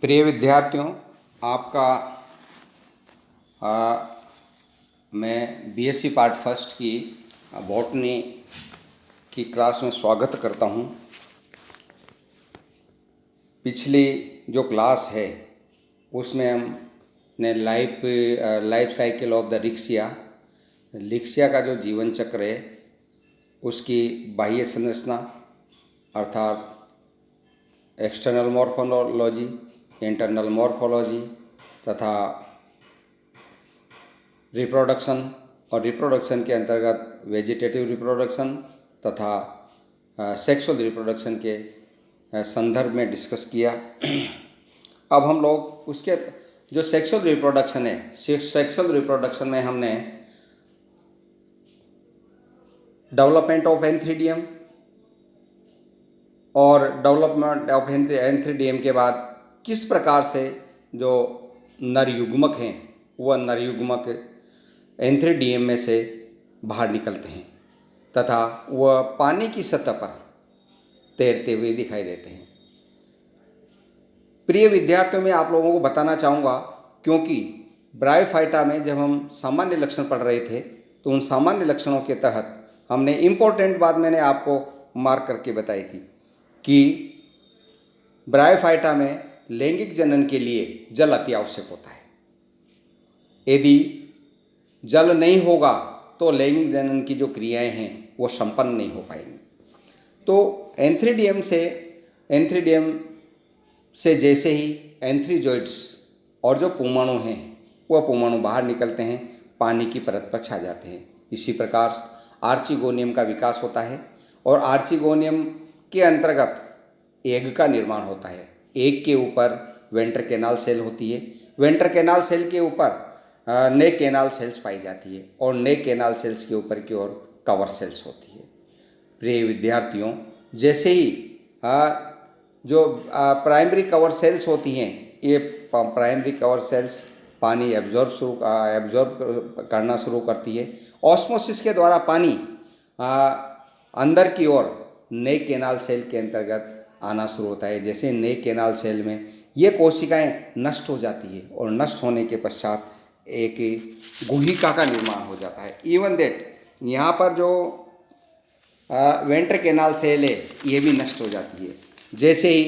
प्रिय विद्यार्थियों, आपका मैं बीएससी पार्ट फर्स्ट की बॉटनी की क्लास में स्वागत करता हूं। पिछली जो क्लास है उसमें हमने लाइफ साइकिल ऑफ द रिक्शिया का जो जीवन चक्र है उसकी बाह्य संरचना अर्थात एक्सटर्नल मॉर्फोलॉजी, इंटरनल मॉर्फोलॉजी तथा रिप्रोडक्शन और रिप्रोडक्शन के अंतर्गत वेजिटेटिव रिप्रोडक्शन तथा सेक्सुअल रिप्रोडक्शन के संदर्भ में डिस्कस किया। अब हम लोग उसके जो सेक्सुअल रिप्रोडक्शन है, सेक्सुअल रिप्रोडक्शन में हमने डेवलपमेंट ऑफ एंथ्रीडियम और डेवलपमेंट ऑफ एंथ्रीडियम के बाद किस प्रकार से जो नर युग्मक हैं वह नर युग्मक एंथ्रीडियम में से बाहर निकलते हैं तथा वह पानी की सतह पर तैरते हुए दिखाई देते हैं। प्रिय विद्यार्थियों, मैं आप लोगों को बताना चाहूँगा, क्योंकि ब्रायोफाइटा में जब हम सामान्य लक्षण पढ़ रहे थे तो उन सामान्य लक्षणों के तहत हमने इम्पोर्टेंट बात मैंने आपको मार्क करके बताई थी कि ब्रायोफाइटा में लैंगिक जनन के लिए जल अति आवश्यक होता है। यदि जल नहीं होगा तो लैंगिक जनन की जो क्रियाएं हैं वो संपन्न नहीं हो पाएंगी। तो एंथ्रीडियम से जैसे ही एंथ्रीजोइड्स और जो पुमाणु हैं वह पुमाणु बाहर निकलते हैं, पानी की परत पर छा जाते हैं। इसी प्रकार आर्चिगोनियम का विकास होता है और आर्चिगोनियम के अंतर्गत एग का निर्माण होता है। एग के ऊपर वेंट्र कैनाल सेल होती है, वेंट्र कैनाल सेल के ऊपर नेक कैनाल सेल्स पाई जाती है और नेक कैनाल सेल्स के ऊपर की ओर कवर सेल्स होती है। प्रिय विद्यार्थियों, जैसे ही जो प्राइमरी कवर सेल्स होती हैं, ये प्राइमरी कवर सेल्स पानी एब्जॉर्ब करना शुरू करती है। ऑस्मोसिस के द्वारा पानी अंदर की ओर नेक कैनाल सेल के अंतर्गत आना शुरू होता है। जैसे नेक कैनाल सेल में ये कोशिकाएं नष्ट हो जाती है और नष्ट होने के पश्चात एक गुहिका का निर्माण हो जाता है। इवन दैट यहाँ पर जो वेंट्र कैनाल सेल है ये भी नष्ट हो जाती है। जैसे ही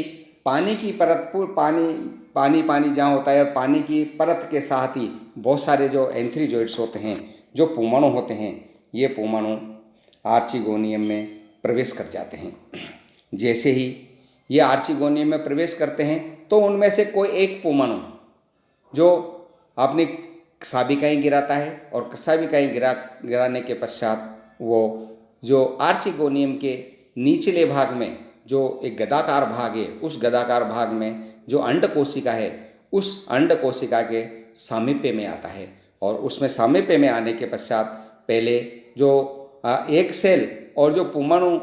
पानी की परत पानी जहाँ होता है और पानी की परत के साथ ही बहुत सारे जो एंथ्रीजोइड्स होते हैं, जो पुमाणु होते हैं, ये पुमाणु आर्चिगोनियम में प्रवेश कर जाते हैं। जैसे ही ये आर्चिगोनियम में प्रवेश करते हैं तो उनमें से कोई एक पुमाणु जो अपनी साबिकाएँ गिराता है और साबिकाएँ गिराने के पश्चात वो जो आर्चिगोनियम के निचले भाग में जो एक गदाकार भाग है, उस गदाकार भाग में जो अंड कोशिका है, उस अंड कोशिका के सामीप्य में आता है और उसमें सामीप्य में आने के पश्चात पहले जो एक सेल और जो पुमाणु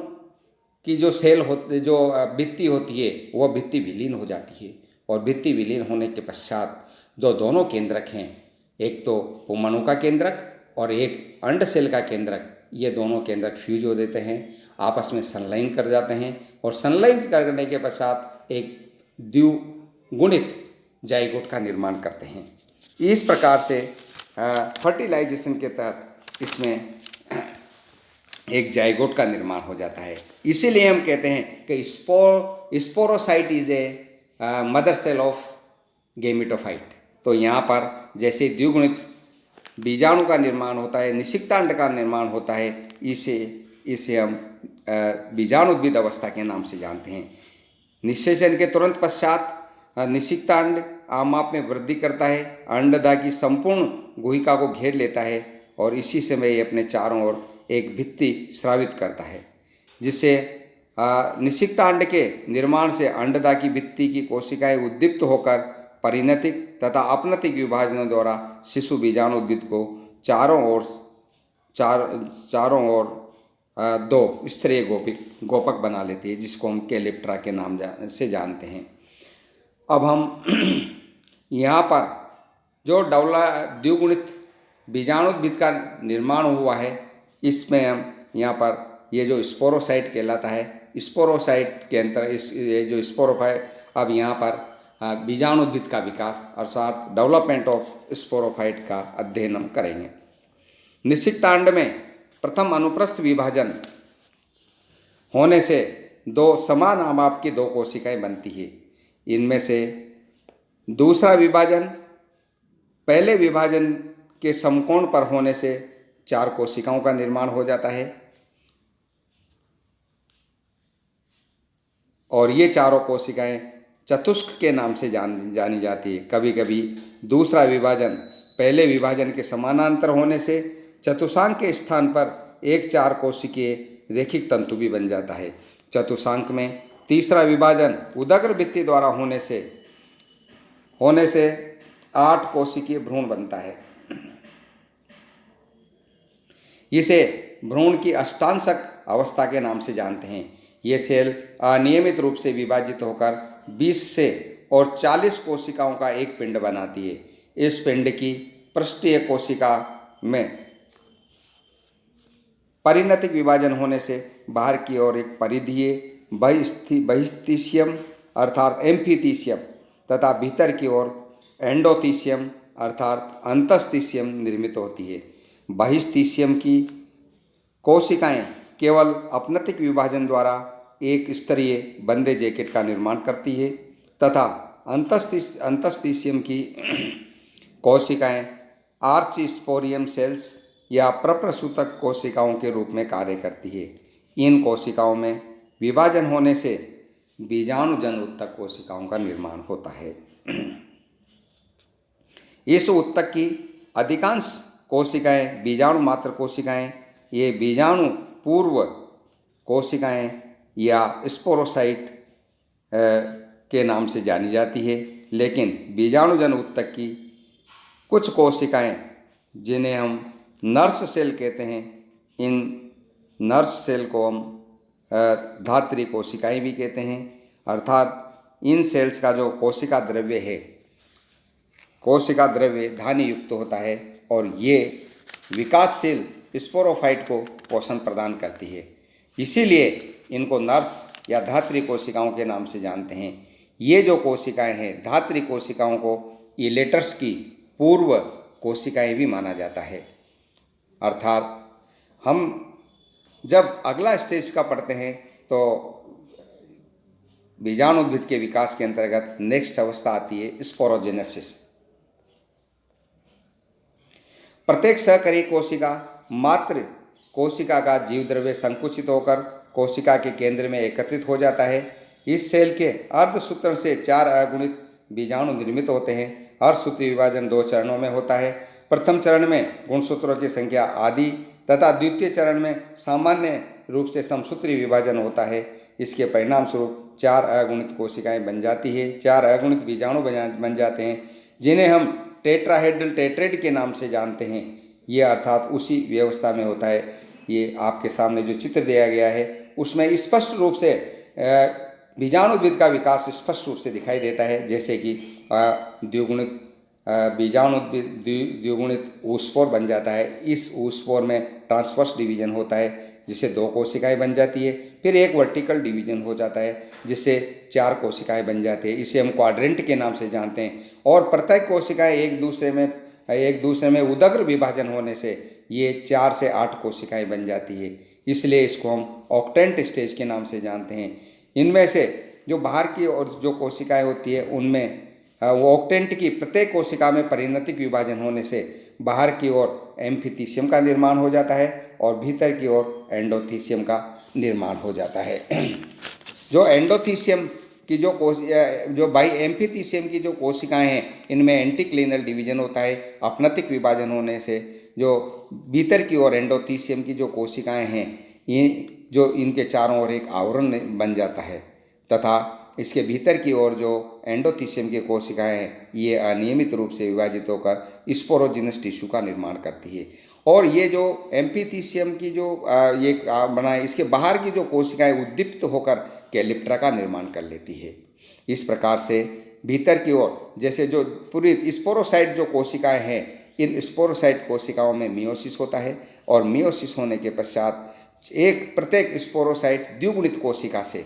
की जो सेल होती, जो भित्ति होती है, वह भित्ति विलीन हो जाती है और भित्ति विलीन होने के पश्चात जो दोनों केंद्रक हैं, एक तो पुमाणु का केंद्रक और एक अंड सेल का केंद्रक, ये दोनों केंद्रक फ्यूज हो देते हैं, आपस में संलयन कर जाते हैं और संलयन करने के पश्चात एक द्विगुणित जाइगोट का निर्माण करते हैं। इस प्रकार से फर्टिलाइजेशन के तहत इसमें एक जाइगोट का निर्माण हो जाता है। इसीलिए हम कहते हैं कि sporocyte is a mother cell of gametophyte. तो यहाँ पर जैसे द्विगुणित बीजाणु का निर्माण होता है, निषिक्तांड का निर्माण होता है, इसे हम बीजाणुद्भिद अवस्था के नाम से जानते हैं। निषेचन के तुरंत पश्चात निषिक्तांड आमाप में वृद्धि करता है, अंडदा की संपूर्ण गुहिका को घेर लेता है और इसी समय ये अपने चारों ओर एक भित्ति स्रावित करता है, जिससे निषिक्तांड के निर्माण से अंडदा की भित्ति की कोशिकाएं उद्दीप्त होकर परिणतिक तथा अपनतिक विभाजनों द्वारा शिशु बीजाणुद्भिद को चारों ओर दो स्तरीय गोपक बना लेती है, जिसको हम कैलिप्ट्रा के नाम से जानते हैं। अब हम यहाँ पर जो द्विगुणित बीजाणुद्भिद का निर्माण हुआ है, इसमें हम यहाँ पर ये जो स्पोरोसाइट कहलाता है, स्पोरोसाइट के अंतर ये जो स्पोरोफाइट, अब यहाँ पर बीजाणुद्भिद का विकास अर्थात डेवलपमेंट ऑफ स्पोरोफाइट का अध्ययन हम करेंगे। निषिक्तांड में प्रथम अनुप्रस्थ विभाजन होने से दो समान आमाप की दो कोशिकाएं बनती है। इनमें से दूसरा विभाजन पहले विभाजन के समकोण पर होने से चार कोशिकाओं का निर्माण हो जाता है और ये चारों कोशिकाएं चतुष्क के नाम से जानी जाती है। कभी कभी दूसरा विभाजन पहले विभाजन के समानांतर होने से चतुष्कांक के स्थान पर एक चार कोशिकीय रेखिक तंतु भी बन जाता है। चतुष्कांक में तीसरा विभाजन उदग्र भित्ति द्वारा होने से 8 कोशिकीय भ्रूण बनता है। इसे भ्रूण की अष्टांशक अवस्था के नाम से जानते हैं। ये सेल अनियमित रूप से विभाजित होकर 20 से और 40 कोशिकाओं का एक पिंड बनाती है। इस पिंड की पृष्ठीय कोशिका में परिणतिक विभाजन होने से बाहर की ओर एक परिधीय बहिस्तीशियम अर्थात एम्फीथीशियम तथा भीतर की ओर एंडोथीशियम अर्थात अंतस्तीशियम निर्मित होती है। बहिस्तीशियम की कोशिकाएं केवल अपनतिक विभाजन द्वारा एक स्तरीय बंदे जैकेट का निर्माण करती है तथा अंतस्तीशियम की कोशिकाएं आर्चिस्पोरियम सेल्स या प्रप्रसूतक कोशिकाओं के रूप में कार्य करती है। इन कोशिकाओं में विभाजन होने से बीजाणुजन उत्तक कोशिकाओं का निर्माण होता है। इस उत्तक की अधिकांश कोशिकाएं बीजाणु मात्र कोशिकाएं, ये बीजाणु पूर्व कोशिकाएं या स्पोरोसाइट के नाम से जानी जाती है। लेकिन बीजाणुजन उत्तक की कुछ कोशिकाएं जिन्हें हम नर्स सेल कहते हैं, इन नर्स सेल को हम धात्री कोशिकाएं भी कहते हैं। अर्थात इन सेल्स का जो कोशिका द्रव्य है, कोशिका द्रव्य धानी युक्त होता है और ये विकासशील स्पोरोफाइट को पोषण प्रदान करती है। इसीलिए इनको नर्स या धात्री कोशिकाओं के नाम से जानते हैं। ये जो कोशिकाएं हैं धात्री कोशिकाओं को इलेटर्स की पूर्व कोशिकाएं भी माना जाता है। अर्थात हम जब अगला स्टेज का पढ़ते हैं तो बीजाणुद्भिद के विकास के अंतर्गत नेक्स्ट अवस्था आती है स्पोरोजेनेसिस। प्रत्येक सहकारी कोशिका मात्र कोशिका का जीव द्रव्य संकुचित होकर कोशिका के केंद्र में एकत्रित हो जाता है। इस सेल के अर्धसूत्रण से 4 अगुणित बीजाणु निर्मित होते हैं। हर सूत्री विभाजन 2 चरणों में होता है। प्रथम चरण में गुणसूत्रों की संख्या आदि तथा द्वितीय चरण में सामान्य रूप से समसूत्री विभाजन होता है। इसके परिणाम स्वरूप 4 अगुणित कोशिकाएं बन जाती है, 4 अगुणित बीजाणु बन जाते हैं, जिन्हें हम टेट्राहेड्रल टेट्रेड के नाम से जानते हैं। ये अर्थात उसी व्यवस्था में होता है। ये आपके सामने जो चित्र दिया गया है उसमें स्पष्ट रूप से बीजाणुद्भिद का विकास स्पष्ट रूप से दिखाई देता है। जैसे कि द्विगुणित बीजाणुद्भिद द्विगुणित ऊस्पोर बन जाता है। इस ऊस्पोर में ट्रांसवर्स डिवीजन होता है जिससे 2 कोशिकाएं बन जाती है। फिर एक वर्टिकल डिवीजन हो जाता है जिससे 4 कोशिकाएं बन जाती है। इसे हम क्वाड्रेंट के नाम से जानते हैं। और प्रत्येक कोशिकाएं एक दूसरे में उदग्र विभाजन होने से ये 4 से 8 कोशिकाएं बन जाती है। इसलिए इसको हम ऑक्टेंट स्टेज के नाम से जानते हैं। इनमें से जो बाहर की और जो कोशिकाएं होती है उनमें वो ऑक्टेंट की प्रत्येक कोशिका में परिणतिक विभाजन होने से बाहर की ओर एम्फीथीशियम का निर्माण हो जाता है और भीतर की ओर एंडोथीशियम का निर्माण हो जाता है। जो एंडोथीशियम की जो बाई एम्फीथीशियम की जो कोशिकाएं हैं इनमें एंटीक्लिनल डिवीजन होता है। अपनतिक विभाजन होने से जो भीतर की ओर एंडोथीशियम की जो कोशिकाएं हैं ये जो इनके चारों ओर एक आवरण बन जाता है तथा इसके भीतर की ओर जो एंडोथीशियम की कोशिकाएं हैं ये अनियमित रूप से विभाजित होकर स्पोरोजिनस टिश्यू का निर्माण करती है। और ये जो एम्फीथीशियम की जो ये बनाए इसके बाहर की जो कोशिकाएं उद्दीप्त होकर कैलिप्ट्रा का निर्माण कर लेती है। इस प्रकार से भीतर की ओर जैसे जो पूरी स्पोरोसाइट जो कोशिकाएं हैं इन स्पोरोसाइट कोशिकाओं में मियोसिस होता है और मियोसिस होने के पश्चात प्रत्येक स्पोरोसाइट द्विगुणित कोशिका से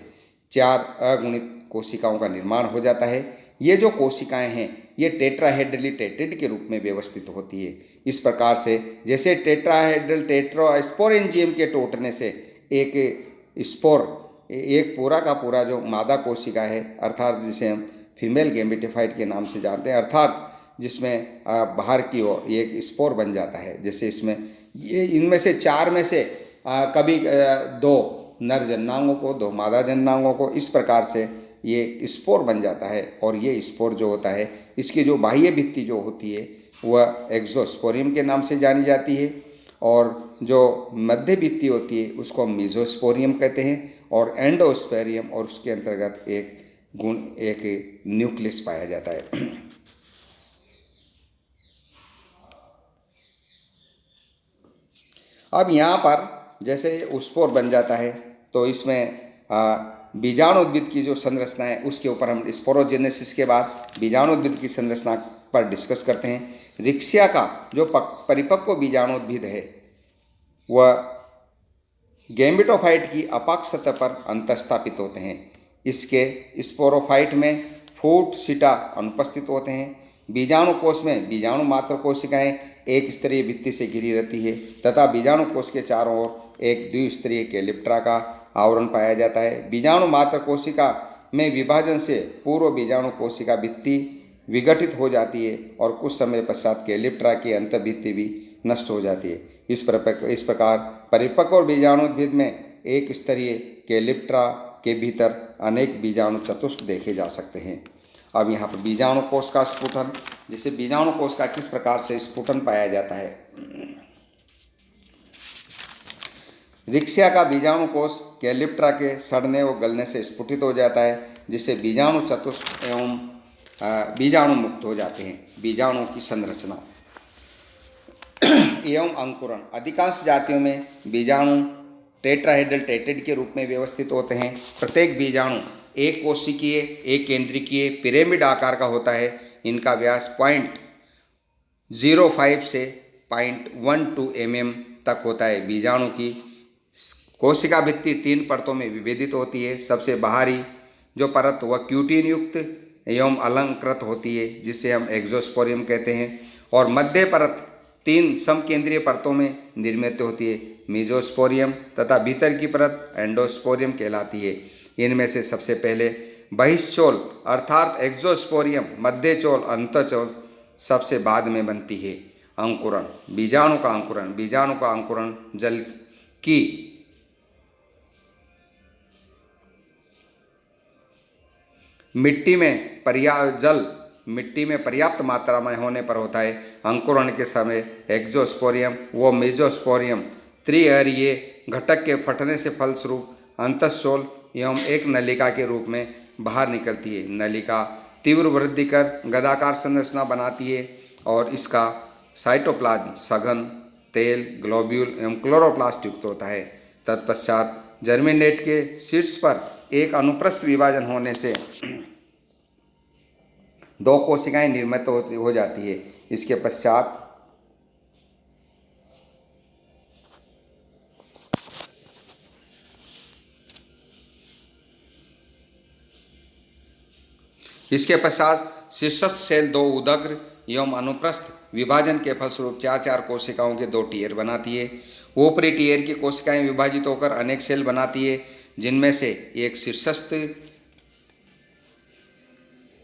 4 अगुणित कोशिकाओं का निर्माण हो जाता है। ये जो कोशिकाएं हैं ये टेट्राहेड्रली टेट्रिड के रूप में व्यवस्थित होती है। इस प्रकार से जैसे टेट्राहेड्रल टेट्रास्पोरेंजियम के टूटने से एक स्पोर, एक पूरा का पूरा जो मादा कोशिका है अर्थात जिसे हम फीमेल गैमेटिफाइट के नाम से जानते हैं, अर्थात जिसमें बाहर की ओर एक स्पोर बन जाता है। जैसे इसमें ये इनमें से 4 में से कभी 2 नर जननांगों को, 2 मादा जननांगों को, इस प्रकार से ये स्पोर बन जाता है। और ये स्पोर जो होता है इसकी जो बाह्य भित्ति जो होती है वह एक्सोस्पोरियम के नाम से जानी जाती है, और जो मध्य भित्ति होती है उसको मीजोस्पोरियम कहते हैं, और एंडोस्पेरियम, और उसके अंतर्गत एक न्यूक्लियस पाया जाता है। अब यहाँ पर जैसे स्पोर बन जाता है तो इसमें बीजाणुउद्भिद की जो संरचना है उसके ऊपर हम स्पोरोजेनेसिस के बाद बीजाणुउद्भिद की संरचना पर डिस्कस करते हैं। रिक्सिया का जो परिपक्व बीजाणुउद्भिद है वह गैमेटोफाइट की अपाक सतह पर अंतःस्थापित होते हैं। इसके स्पोरोफाइट में फूट सीटा अनुपस्थित होते हैं। बीजाणु कोष में बीजाणु मात्र कोशिकाएं एक स्तरीय भित्ति से घिरी रहती है तथा बीजाणु कोष के चारों ओर एक द्विस्तरीय कैलिप्ट्रा का आवरण पाया जाता है। बीजाणु मात्र कोशिका में विभाजन से पूर्व बीजाणु कोशिका भित्ति विघटित हो जाती है और कुछ समय पश्चात कैलिप्ट्रा की अंतःभित्ति भी नष्ट हो जाती है। इस प्रकार परिपक्व बीजाणुउद्भिद में एक स्तरीय कैलिप्ट्रा के भीतर अनेक बीजाणु चतुष्क देखे जा सकते हैं। अब यहाँ पर बीजाणु कोष का स्फुटन, जैसे बीजाणु कोष का किस प्रकार से स्फुटन पाया जाता है। रिक्सिया का बीजाणु कोष कैलिप्ट्रा के सड़ने व गलने से स्फुटित हो जाता है, जिससे बीजाणु चतुष्क एवं बीजाणु मुक्त हो जाते हैं। बीजाणुओं की संरचना एवं अंकुरण, अधिकांश जातियों में बीजाणु टेट्राहेड्रल टेट्रिड के रूप में व्यवस्थित होते हैं। प्रत्येक बीजाणु एक कोशिकीय, एक केंद्रिकीय, पिरामिड आकार का होता है। इनका व्यास 0.05 से 0.12 mm तक होता है। बीजाणु की कोशिका भित्ति 3 परतों में विभेदित होती है। सबसे बाहरी जो परत वह क्यूटीन युक्त एवं अलंकृत होती है, जिसे हम एक्सोस्पोरियम कहते हैं, और मध्य परत 3 समकेंद्रीय परतों में निर्मित होती है, मीजोस्पोरियम, तथा भीतर की परत एंडोस्पोरियम कहलाती है। इनमें से सबसे पहले बहिश्चोल अर्थात एक्सोस्पोरियम, मध्यचोल, अंतःचोल सबसे बाद में बनती है। अंकुरण, बीजाणु का अंकुरण। बीजाणु का अंकुरण जल की मिट्टी में पर्याप्त मात्रा में होने पर होता है। अंकुरण के समय एक्सोस्पोरियम व मेजोस्पोरियम त्रिअरीय घटक के फटने से फलस्वरूप अंतःचोल एवं एक नलिका के रूप में बाहर निकलती है। नलिका तीव्र वृद्धि कर गदाकार संरचना बनाती है और इसका साइटोप्लाज्म सघन, तेल, ग्लोब्यूल एवं क्लोरोप्लास्ट युक्त होता है। तत्पश्चात जर्मिनेट के शीर्ष पर एक अनुप्रस्थ विभाजन होने से 2 कोशिकाएं निर्मित हो जाती है। इसके पश्चात शीर्षस्थ सेल 2 उदग्र एवं अनुप्रस्थ विभाजन के फलस्वरूप 4 कोशिकाओं के 2 टीयर बनाती है। ऊपरी टीयर की कोशिकाएं विभाजित होकर अनेक सेल बनाती है, जिनमें से एक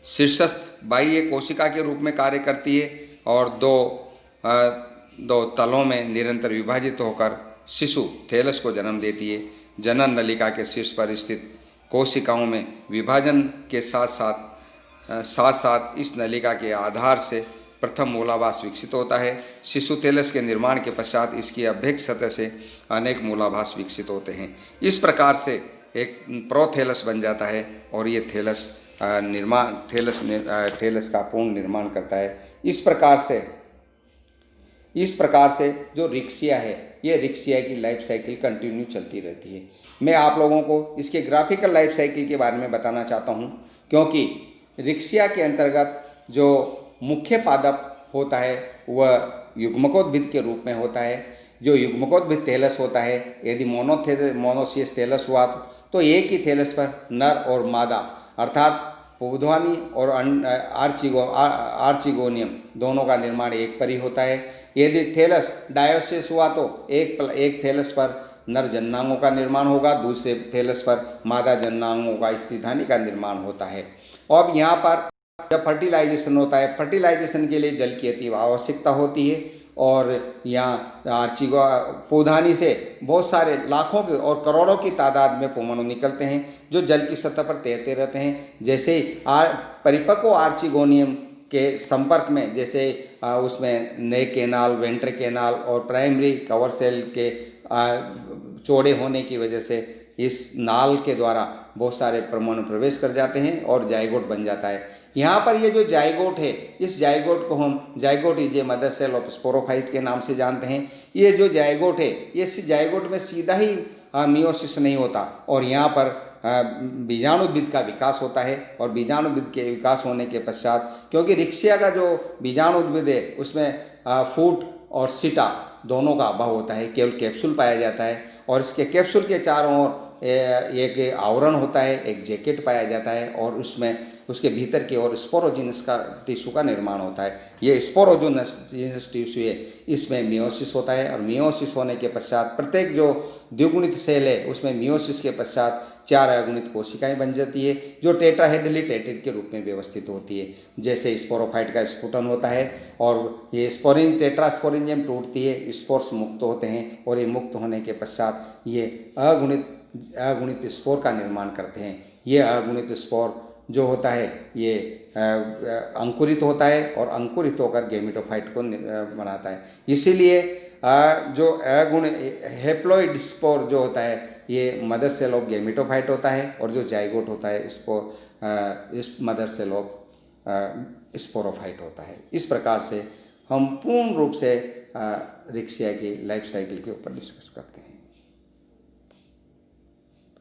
शीर्षस्थ बाह्य कोशिका के रूप में कार्य करती है और 2 तलों में निरंतर विभाजित होकर शिशु थैलस को जन्म देती है। जनन नलिका के शीर्ष पर स्थित कोशिकाओं में विभाजन के साथ साथ इस नलिका के आधार से प्रथम मूलाभास विकसित होता है। शिशु थैलस के निर्माण के पश्चात इसकी अभ्यक्ष सतह से अनेक मूलाभास विकसित होते हैं। इस प्रकार से एक प्रोथैलस बन जाता है और ये थैलस का पूर्ण निर्माण करता है। इस प्रकार से जो रिक्सिया है, ये रिक्सिया की लाइफ साइकिल कंटिन्यू चलती रहती है। मैं आप लोगों को इसके ग्राफिकल लाइफ साइकिल के बारे में बताना चाहता हूँ, क्योंकि रिक्सिया के अंतर्गत जो मुख्य पादप होता है वह युग्मकोद्भिद के रूप में होता है। जो युग्मकोद्भिद थैलस होता है, यदि मोनोसियस थैलस हुआ तो एक ही थैलस पर नर और मादा अर्थात पुबध्वानी और आर्चिगोनियम दोनों का निर्माण एक पर ही होता है। यदि थैलस डायोसिस हुआ तो एक थैलस पर नर जननांगों का निर्माण होगा, दूसरे थैलस पर मादा जननांगों का स्त्रीधानी का निर्माण होता है। और यहाँ पर जब फर्टिलाइजेशन होता है, फर्टिलाइजेशन के लिए जल की अति आवश्यकता होती है और यहाँ पौधानी से बहुत सारे लाखों के और करोड़ों की तादाद में पोमनो निकलते हैं जो जल की सतह पर तैरते रहते हैं। जैसे परिपक्व आर्चिगोनियम के संपर्क में जैसे उसमें नए कैनाल, वेंट्र कैनाल और प्राइमरी कवर सेल के चौड़े होने की वजह से इस नाल के द्वारा बहुत सारे परमाणु प्रवेश कर जाते हैं और जाइगोट बन जाता है। यहाँ पर ये जो जाइगोट है, इस जाइगोट को हम zygote is a mother cell of sporophyte के नाम से जानते हैं। ये जो जाइगोट है, इस जाइगोट में सीधा ही मियोसिस नहीं होता और यहाँ पर बीजाणुद्भिद का विकास होता है और बीजाणुद्भिद के विकास होने के पश्चात, क्योंकि रिक्शिया का जो बीजाणुद्भिद है उसमें फूट और सीटा दोनों का अभाव होता है, केवल कैप्सूल पाया जाता है और इसके कैप्सूल के चारों ओर एक आवरण होता है, एक जैकेट पाया जाता है और उसमें उसके भीतर की ओर स्पोरोजिनस का टिश्यू का निर्माण होता है। ये स्पोरोजिनस टिश्यू है, इसमें मियोसिस होता है और मियोसिस होने के पश्चात प्रत्येक जो द्विगुणित सेल है उसमें मियोसिस के पश्चात 4 अगुणित कोशिकाएं बन जाती है जो टेट्राहेड्रली टेट्रिड के रूप में व्यवस्थित होती है। जैसे स्पोरोफाइट का स्फुटन होता है और ये टेट्रास्पोरेंजियम टूटती है, स्पोर्स मुक्त होते हैं और ये मुक्त होने के पश्चात ये अगुणित स्पोर का निर्माण करते हैं। ये अगुणित स्पोर जो होता है ये अंकुरित होता है और अंकुरित होकर गैमेटोफाइट को बनाता है। इसीलिए जो अगुण हेप्लॉइड स्पोर जो होता है ये मदर सेल ऑफ गैमेटोफाइट होता है और जो जाइगोट होता है इस मदर सेल ऑफ स्पोरोफाइट होता है। इस प्रकार से हम पूर्ण रूप से रिक्शिया की लाइफ साइकिल के ऊपर डिस्कस करते हैं।